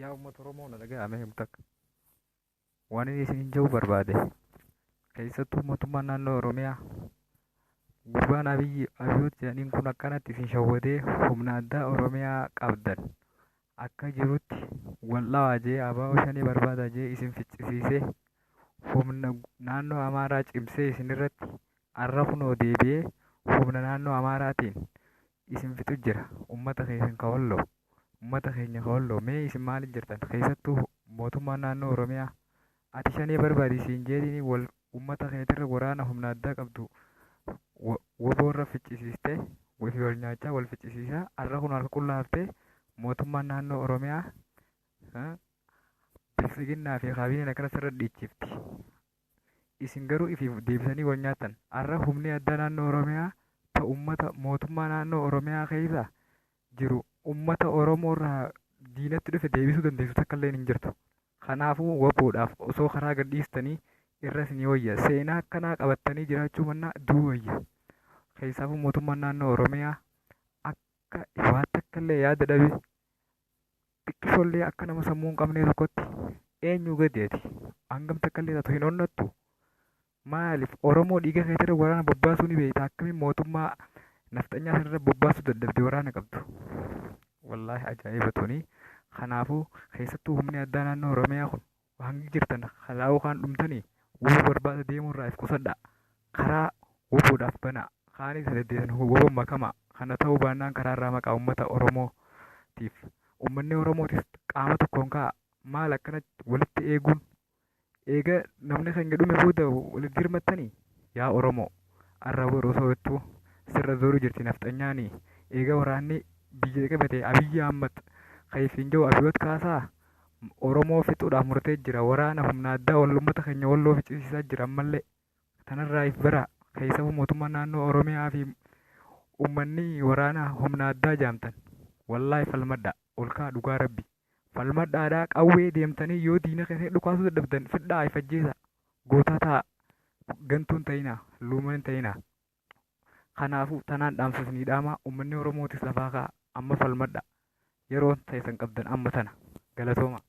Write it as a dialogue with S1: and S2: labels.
S1: Yaa uummata Oromoo na dhaga'ame himtu akka waan inni isin ja'uu barbaade keessattuu mootummaan naannoo Oromiyaa gurbaan Abiyoot jedhaniin kun akkanatti isin shawwadee humna addaa Oromiyaa qabdan akka jirutti wal'aawaa jee abaa'oo shanii barbaada jee isin ficcisiisee humna naannoo Amaaraa cimsee isin irratti har'a kunoo deebi'ee humna naannoo Amaaraatiin isin fixu jira uummata keessan kawalloo. Uummata keenya kawalloo mee isin maaliif jirtan keessattuu mootummaan naannoo Oromiyaa ati shanii barbaadi isin jeetiin wal uummata keetirra waraana humna addaa qabdu woboorra ficcisiistee wal nyaachaa wal ficcisiisaa har'a kun harka qullaaftee mootummaan naannoo Oromiyaa bilisiginnaa fi kaabineen akkanas irra dhiichifti. Isin garuu ifiif deebisanii wal nyaattan har'a humni addaa naannoo Oromiyaa ta uummata mootummaa naannoo Oromiyaa keessa jiru uummata Oromoo irraa diinatti dhufe deebisuu dandeessu takka illee hin jirtu. Kanaafuu waboodhaaf osoo karaa gadhiistanii irra isinii wayya. Seenaa akkanaa qabattanii jiraachuu mannaa du'uu wayya. Keessaafuu mootummaan naannoo Oromiyaa akka waan takka illee yaada dhabe xiqqishollee akka nama sammuu hin qabne tokkotti eenyu gadeeti hangam takka illee taatu hin onnattu. Maaliif Oromoo dhiiga keetirra waraana bobbaasuu ni beekta akkamiin mootummaa nafxanyaa sanarra bobbaasuu dadhabde waraana qabdu. Wallaahi ajaa'iba tuni. Kanaafuu keessattuu humni addaa naannoo Oromiyaa kun hangi jirtan kalaa'uu kaan dhumtanii woboo barbaada deemuurraa if qusadhaa. Karaa woboodhaaf banaa. Kaanis deddeesan woboon makamaa. Kana ta'uu baannaan karaarraa maqaa uummata Oromootiif. Uummanni Oromootis qaama tokkoon ka'a. Maal akkanatti walitti eeguun eega namni keenya dhume booda walitti hirmattanii yaa Oromoo har'a boroo soowwattuu sirra zooruu jirti nafxanyaanii eega waraanni biyya qabate Abiyyi Ahmad kayfiin jiru Abiyoot kaasaa Oromoo fixuudhaaf murtee jira waraana humna addaa uummata keenya walloo ficcisiisaa jira ammallee tanarraa if bara keessaa mootummaan naannoo Oromiyaa fi uummanni waraana humna addaa jaamtan wallaahi falmadha olkaa dhugaa rabbi falmadhaadhaa qawwee deemtanii yoo diina keessatti dhukaasuu dadhabdan fidhaa ifajjeesa gootaa ta'a gantuun ta'ina luumaan ta'ina. Kanaafuu tanaan dhaamsisnii dhaamaa uummanni Oromootis lafaa ka'a amma falmadha yeroo ta'isan qabdan amma tana galatooma.